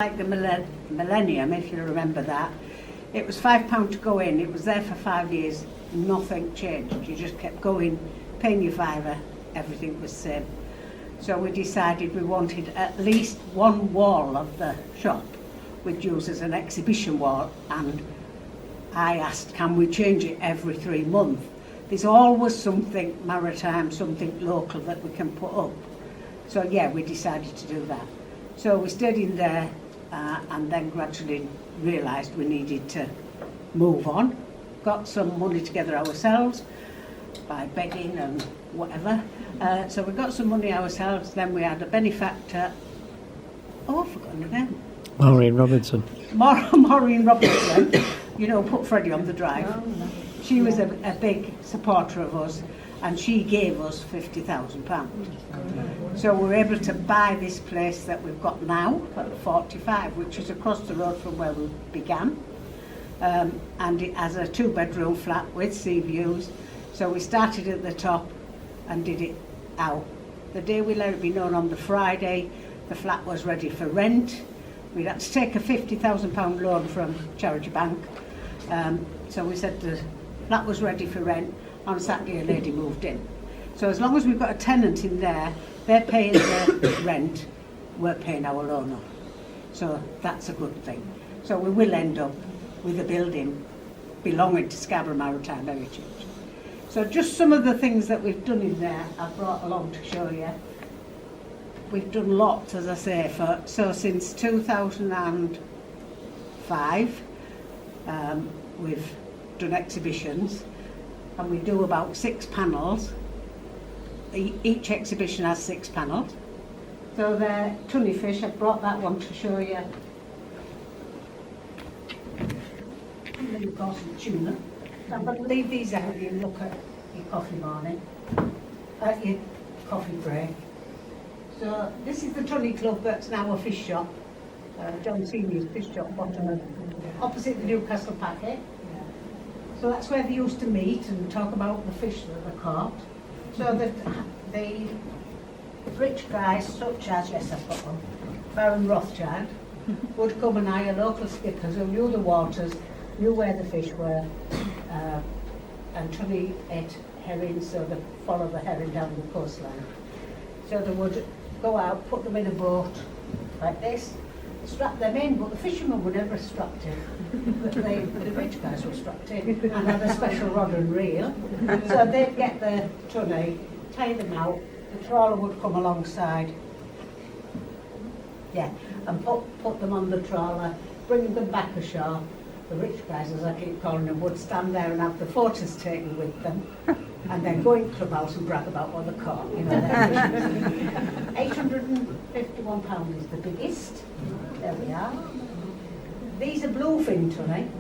Like the millennium, if you remember that, it was £5 to go in. It was there for 5 years. Nothing changed. You just kept going, paying your fiver. Everything was the same. So we decided we wanted at least one wall of the shop we'd use as an exhibition wall, and I asked, can we change it every 3 months? There's always something maritime, something local that we can put up. So yeah, we decided to do that. So we stayed in there and then gradually realised we needed to move on. Got some money together ourselves by begging and whatever. So we got some money ourselves, then we had a benefactor. Oh, I've forgotten her name. Maureen Robinson. Maureen Robinson, you know, put Freddie on the drive. She was a big supporter of us, and she gave us £50,000. So we were able to buy this place that we've got now at 45, which is across the road from where we began. And it has a 2-bedroom flat with sea views. So we started at the top and did it out. The day we let it be known on the Friday, the flat was ready for rent. We had to take a £50,000 loan from Charity Bank. So we said the flat was ready for rent. On Saturday, a lady moved in. So as long as we've got a tenant in there, they're paying the rent, we're paying our loan off. So that's a good thing. So we will end up with a building belonging to Scarborough Maritime Heritage. So just some of the things that we've done in there, I've brought along to show you. We've done lots, as I say, so since 2005, we've done exhibitions, and we do about 6 panels. Each exhibition has 6 panels. So they're tunny fish. I've brought that one to show you. And then of course the tuna. I'm going to leave these out and you look at your coffee morning, at your coffee break. So this is the Tunny Club that's now a fish shop. John Senior's fish shop, opposite the Newcastle Packet. So that's where they used to meet and talk about the fish that they caught. So the rich guys, such as, yes I've got one, Baron Rothschild, would come and hire local skippers who knew the waters, knew where the fish were, and Tunny ate herring, so they follow the herring down the coastline. So they would go out, put them in a boat like this, strap them in, but the fishermen were never strapped in. The rich guys were strapped in and had a special rod and reel. So they'd get the tunny, tie them out, the trawler would come alongside, and put them on the trawler, bring them back ashore. The rich guys, as I keep calling them, would stand there and have the photos taken with them, and then go in clubhouse and brag about what they caught. You know, £851 is the biggest. There we are. These are bluefin tunny.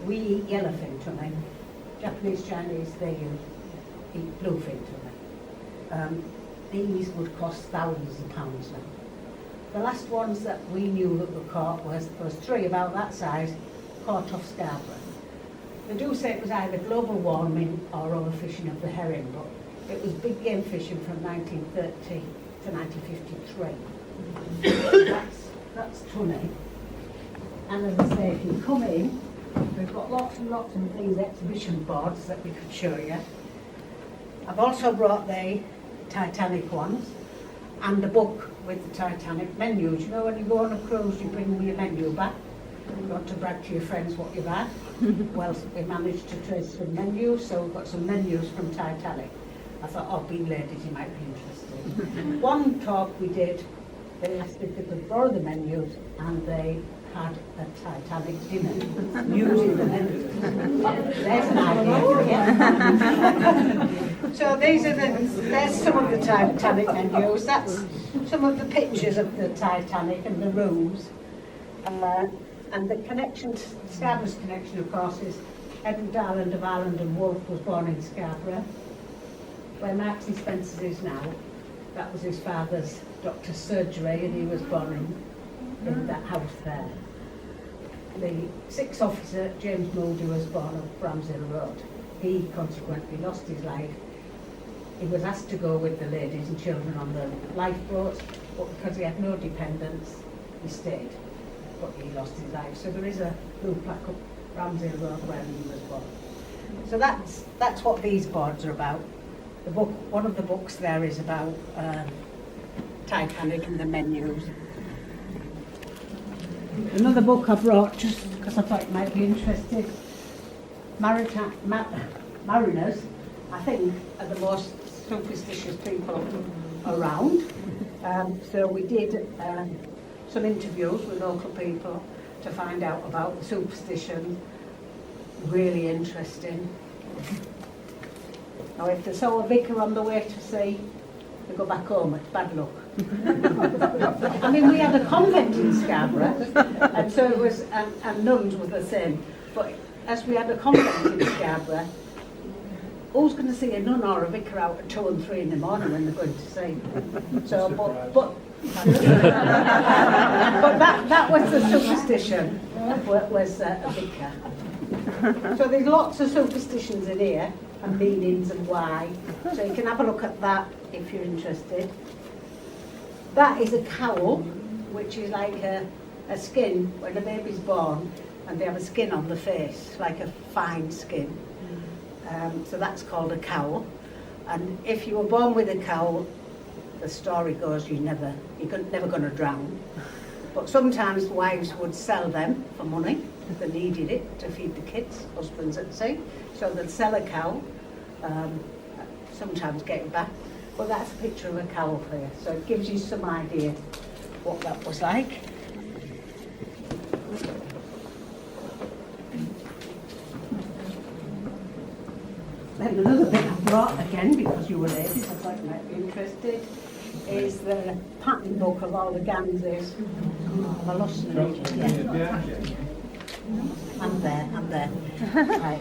We eat yellowfin tunny. Japanese, Chinese, they eat bluefin tunny. These would cost thousands of pounds now. The last ones that we knew that were caught was 3 about that size, caught off Scarborough. They do say it was either global warming or overfishing of the herring, but it was big game fishing from 1930 to 1953. That's tunny. And as I say, if you come in, we've got lots and lots of these exhibition boards that we could show you. I've also brought the Titanic ones and the book with the Titanic menus. You know, when you go on a cruise, you bring your menu back. You've got to brag to your friends what you've had. Well, we managed to trace some menus, so we've got some menus from Titanic. I thought, oh, being ladies, you might be interested. One talk we did, they asked if they could borrow the menus, and they had a Titanic dinner using the menus. There's an idea for you. So there's some of the Titanic menus. That's some of the pictures of the Titanic and the rooms. And the connection, Scarborough's connection, of course, is Edward Darland of Ireland and Wolfe was born in Scarborough. Where Marks and Spencer's is now, that was his father's doctor's surgery, and he was born in that house there. The 6th officer, James Mouldy, was born off Bramshill Road. He consequently lost his life. He was asked to go with the ladies and children on the lifeboats, but because he had no dependents, he stayed. but he lost his life. So there is a blue plaque up Ramsey Road where he was born. So that's what these boards are about. The book, one of the books there is about Titanic and the menus. Another book I brought just because I thought you might be interested. Mariners, I think, are the most superstitious people around. So we did some interviews with local people to find out about the superstition. Really interesting. Now if they saw a vicar on the way to sea, they go back home, it's bad luck. I mean, we had a convent in Scarborough, and so it was, and nuns were the same. But as we had a convent in Scarborough, who's going to see a nun or a vicar out at 2 and 3 in the morning when they're going to sea? So, but that was the superstition, was a vicar. So there's lots of superstitions in here, and meanings and why. So you can have a look at that if you're interested. That is a cowl, which is like a skin when a baby's born, and they have a skin on the face, like a fine skin. So that's called a cowl. And if you were born with a cowl, the story goes you're never going to drown. But sometimes wives would sell them for money if they needed it to feed the kids, husbands at sea. So they'd sell a cowl, sometimes get it back. But that's a picture of a cowl for you, so it gives you some idea what that was like. Then another bit I brought again, because you were ladies, I thought you might be interested, is the pattern book of all the Ganses. Have I lost them? Yeah. I'm there. Right.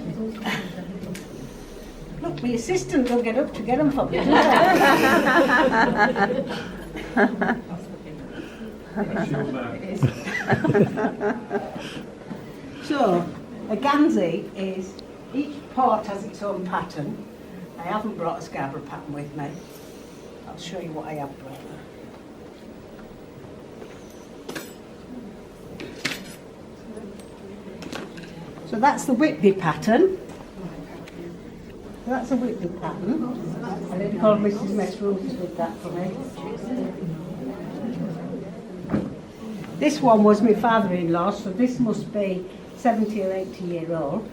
Look, my assistant will get up to get them for me. So, a Ganze is, each port has its own pattern. I haven't brought a Scarborough pattern with me. I'll show you what I have brought. So that's the Whitby pattern. That's a Whitby pattern. I did call Mrs. Mesrose did that for me. This one was my father-in-law, so this must be 70 or 80-year-old.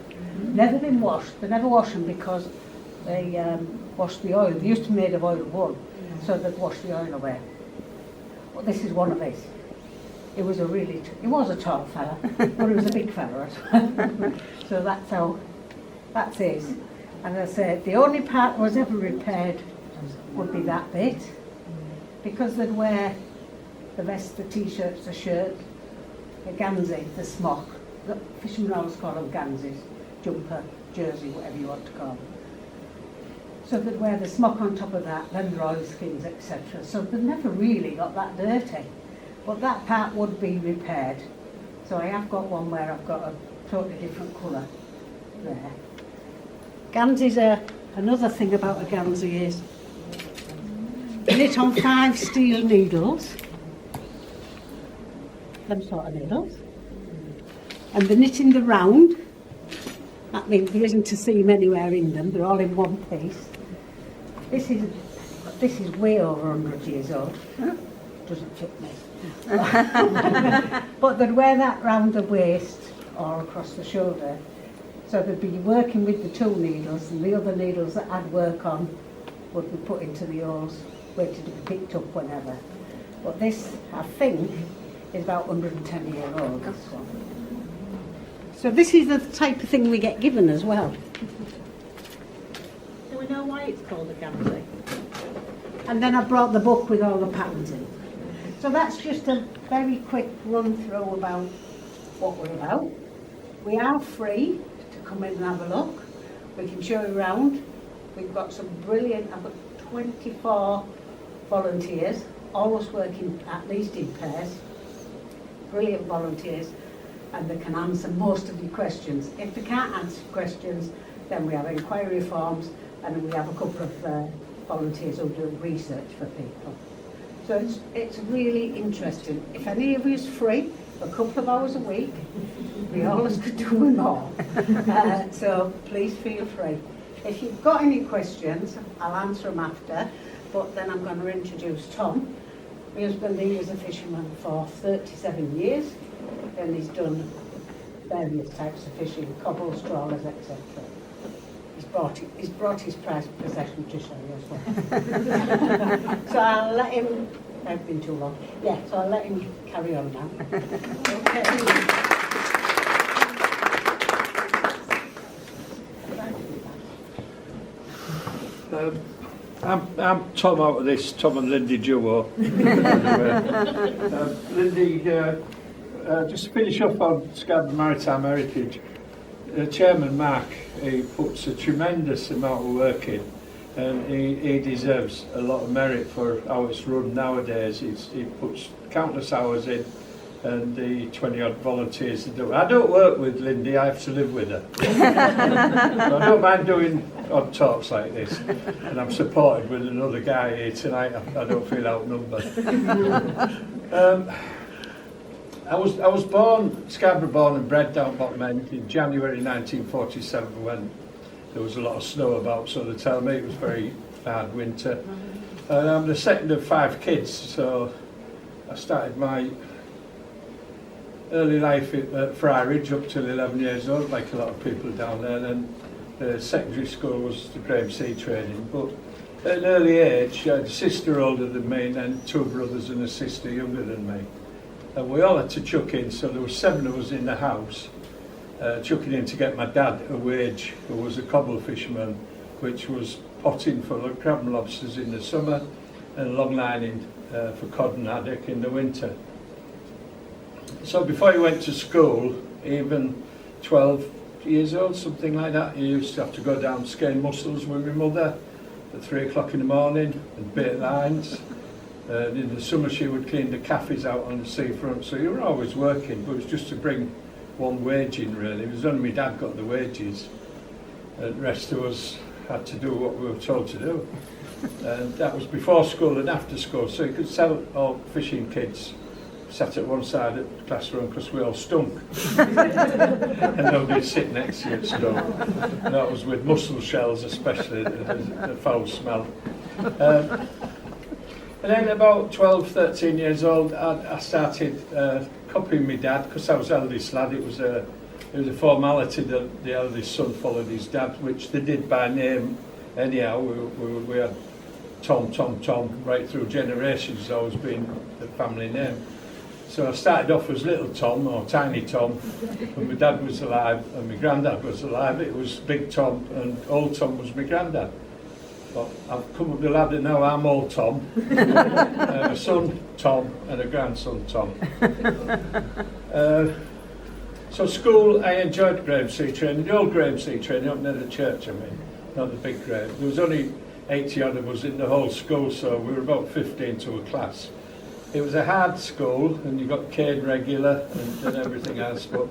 Never been washed. They never wash them because they wash the oil. They used to be made of oil wool, so they'd wash the oil away. Well, this is one of his. It was he was a tall fella, but he was a big fella as well. So that's his. And as I said, the only part that was ever repaired would be that bit, because they'd wear the vest, the t-shirts, the shirt, the gansey, the smock. The fishermen always call them ganseys, jumper, jersey, whatever you want to call them. So they'd wear the smock on top of that, then the oilskins, etc. So they never really got that dirty. But that part would be repaired. So I have got one where I've got a totally different colour there. Ganseys are, another thing about a gansey is knit on 5 steel needles, them sort of needles, and they're knit in the round. That means there isn't a seam anywhere in them, they're all in one piece. This is way over 100 years old. Doesn't fit me. But they'd wear that round the waist or across the shoulder. So they'd be working with the 2 needles, and the other needles that I'd work on would be put into the holes, waiting to be picked up whenever. But this, I think, is about 110-year-old, this one. So this is the type of thing we get given as well. Do we know why it's called a gansey? And then I brought the book with all the patterns in. So that's just a very quick run through about what we're about. We are free to come in and have a look. We can show you around. We've got some brilliant, I've got 24 volunteers, always working at least in pairs. Brilliant volunteers, and they can answer most of your questions. If they can't answer questions, then we have inquiry forms, and we have a couple of volunteers who do research for people. So it's really interesting. If any of you is free, a couple of hours a week. We always could do them all. So please feel free. If you've got any questions, I'll answer them after, but then I'm going to introduce Tom. My husband, he was a fisherman for 37 years, and he's done various types of fishing, cobbles, trawlers, etc. He's brought his prized possession to show you as well. So I'll let him, I've been too long. Yeah, so I'll let him carry on now. Okay. I'm Tom out of this Tom and Lindy duo. Lindy, just to finish up on Scarborough Maritime Heritage, Chairman Mark, he puts a tremendous amount of work in, and he deserves a lot of merit for how it's run nowadays. He puts countless hours in, and the 20 odd volunteers that do it. I don't work with Lindy, I have to live with her. So I don't mind doing odd talks like this, and I'm supported with another guy here tonight. I don't feel outnumbered. I was Scarborough and bred down Bottom End in January 1947 when there was a lot of snow about, so they tell me it was very hard winter. And I'm the second of 5 kids, so I started my early life at Friarage up till 11 years old, like a lot of people down there. And the secondary school was the Graham Sea training. But at an early age, I had a sister older than me, and then 2 brothers and a sister younger than me. And we all had to chuck in, so there were 7 of us in the house, chucking in to get my dad a wage, who was a cobble fisherman, which was potting for crab and lobsters in the summer and long lining for cod and haddock in the winter. So before he went to school, even 12 years old, something like that, he used to have to go down skein mussels with my mother at 3 o'clock in the morning and bait lines. In the summer she would clean the cafes out on the seafront, so you were always working, but it was just to bring one wage in really. It was only my dad got the wages, and the rest of us had to do what we were told to do. And that was before school and after school, so you could sell all fishing kids sat at one side of the classroom because we all stunk. And nobody'd sit next to you at school. And that was with mussel shells especially, the foul smell. And then about 12, 13 years old, I started copying my dad because I was eldest lad. It was a formality that the eldest son followed his dad, which they did by name anyhow. We had Tom right through generations, always been the family name. So I started off as Little Tom, or Tiny Tom, when my dad was alive and my granddad was alive. It was Big Tom, and Old Tom was my granddad. But I've come up the ladder now, I'm Old Tom. A son Tom and a grandson Tom. So school, I enjoyed Graham Sea training, the old Graham Sea training up near the church, I mean, not the big Graham. There was only 80 odd of us in the whole school, so we were about 15 to a class. It was a hard school, and you got cane regular and everything else, but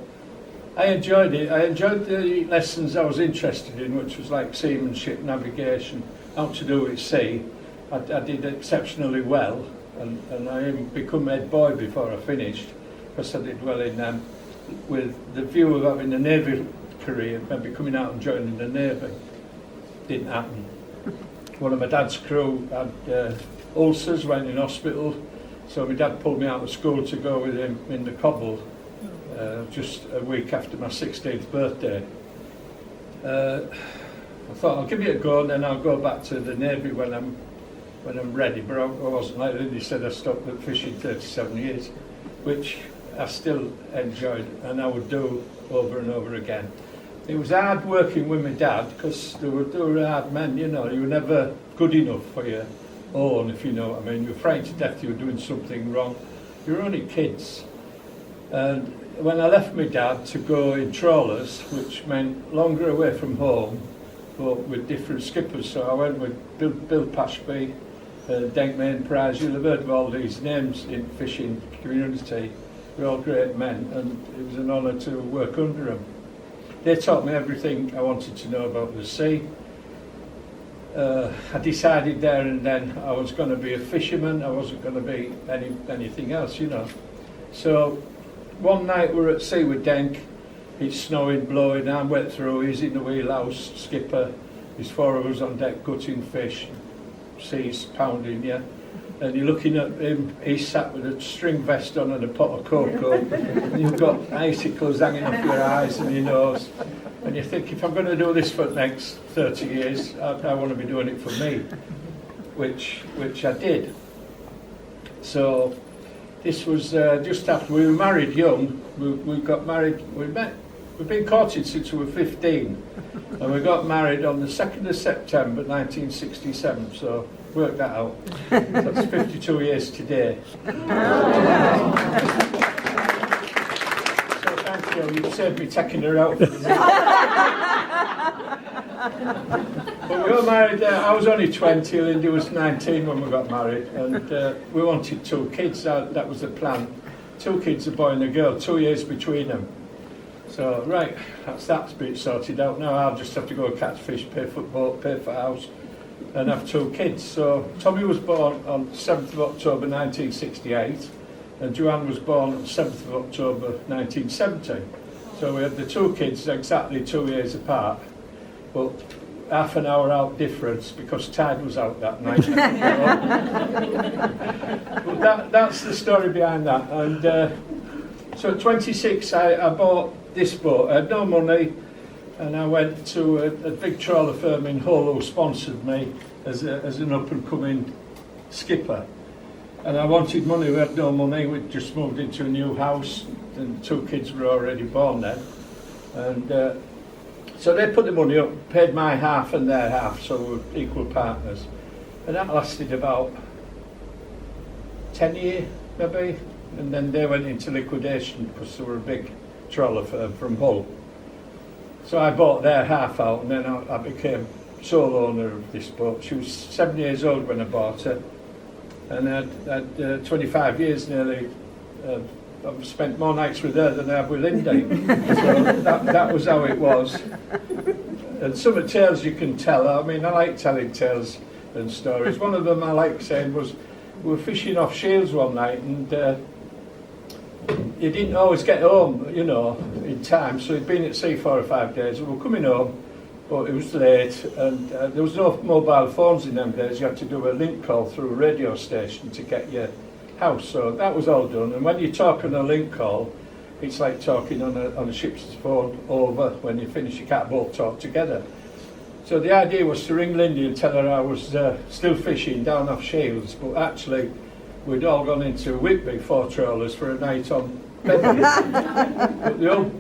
I enjoyed it. I enjoyed the lessons I was interested in, which was like seamanship, navigation, how to do at sea. I did exceptionally well, and I even become head boy before I finished, because I did well in them, with the view of having a Navy career, maybe coming out and joining the Navy. Didn't happen. One of my dad's crew had ulcers, went in hospital. So my dad pulled me out of school to go with him in the cobble just a week after my 16th birthday. I thought I'll give it a go and then I'll go back to the Navy when I'm ready. But I wasn't like that. He said I stopped at fishing 37 years, which I still enjoyed and I would do over and over again. It was hard working with my dad because they were hard men, you know. You were never good enough for your own, if you know what I mean. You were frightened to death you were doing something wrong. You were only kids. And when I left my dad to go in trawlers, which meant longer away from home, but with different skippers, so I went with Bill Pashby, Denk Main Prize. You'll have heard of all these names in fishing community. They're all great men, and it was an honour to work under them. They taught me everything I wanted to know about the sea. I decided there and then I was going to be a fisherman. I wasn't going to be anything else, you know. So one night we were at sea with Denk. It's snowing, blowing, I'm wet through, he's in the wheelhouse, skipper. There's 4 of us on deck gutting fish, seas pounding you. And you're looking at him, he's sat with a string vest on and a pot of cocoa. And you've got icicles hanging off your eyes and your nose. And you think, if I'm going to do this for the next 30 years, I want to be doing it for me, which I did. So this was just after we were married young. We got married, we've been courted since we were 15. And we got married on the 2nd of September 1967, so work that out. That's 52 years today. So thank you, you've saved me taking her out. But we were married, I was only 20, Lindy was 19 when we got married, and we wanted 2 kids, that was the plan. 2 kids, a boy and a girl, 2 years between them. So, right, that's bit sorted out now. I'll just have to go catch fish, pay for boat, pay for house, and have 2 kids. So, Tommy was born on 7th of October 1968, and Joanne was born on 7th of October 1970. So we had the 2 kids exactly 2 years apart, but half an hour out difference because Tide was out that night. But that's the story behind that. And so at 26, I bought this boat. I had no money, and I went to a big trawler firm in Hull who sponsored me as an up-and-coming skipper. And I wanted money. We had no money. We'd just moved into a new house, and 2 kids were already born then. And so they put the money up, paid my half and their half, so we were equal partners. And that lasted about 10 years, maybe. And then they went into liquidation because they were a big trawler firm from Hull. So I bought their half out, and then I became sole owner of this boat. She was 7 years old when I bought her, and I'd 25 years nearly. I've spent more nights with her than I have with Lindy. So that was how it was. And some of the tales you can tell. I mean, I like telling tales and stories. One of them I like saying was, we were fishing off Shields one night, and he didn't always get home, you know, in time. So he'd been at sea 4 or 5 days. We were coming home, but it was late, and there was no mobile phones in them days. You had to do a link call through a radio station to get your house. So that was all done. And when you talk on a link call, it's like talking on a ship's phone over. When you finish, you can't both talk together. So the idea was to ring Lindy and tell her I was still fishing down off Shields, but actually we'd all gone into Whitby 4 trawlers for a night on Beverly. But the old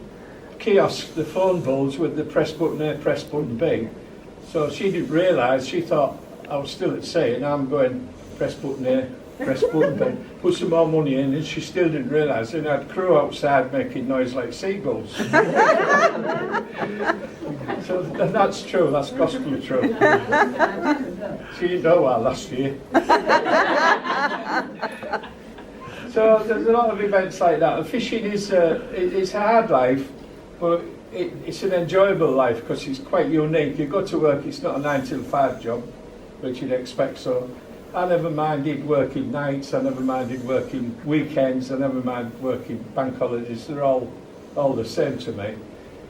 kiosk, the phone bulbs with the press button A, press button B. So she didn't realise, she thought I was still at sea, and I'm going press button A, press button B, put some more money in, and she still didn't realise. And I had crew outside making noise like seagulls. So that's true, that's gospel truth. She didn't know that last year. So there's a lot of events like that. And fishing is it's a hard life, but it's an enjoyable life because it's quite unique. You go to work, it's not a 9 till 5 job, which you'd expect. So I never minded working nights, I never minded working weekends, I never minded working bank holidays. They're all the same to me.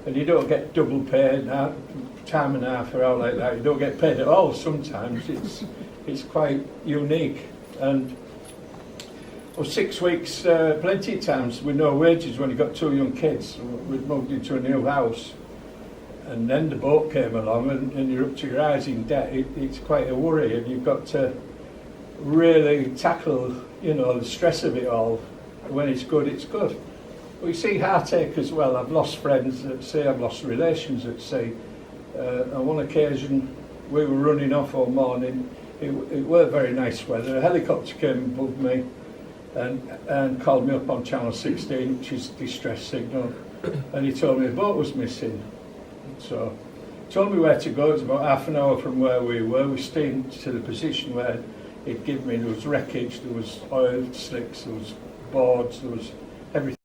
And you don't get double paid, time and a half or all like that. You don't get paid at all sometimes. It's quite unique. And 6 weeks, plenty of times with no wages when you got 2 young kids. We'd moved into a new house, and then the boat came along, and you're up to your eyes in debt. It's quite a worry, and you've got to really tackle, you know, the stress of it all. When it's good, it's good. We see heartache as well. I've lost friends at sea, I've lost relations at sea. On one occasion, we were running off all morning. It weren't very nice weather. A helicopter came above me and called me up on Channel 16, which is distress signal, and he told me a boat was missing. So he told me where to go. It was about half an hour from where we were. We steamed to the position where he'd given me. There was wreckage, there was oil slicks, there was boards, there was everything.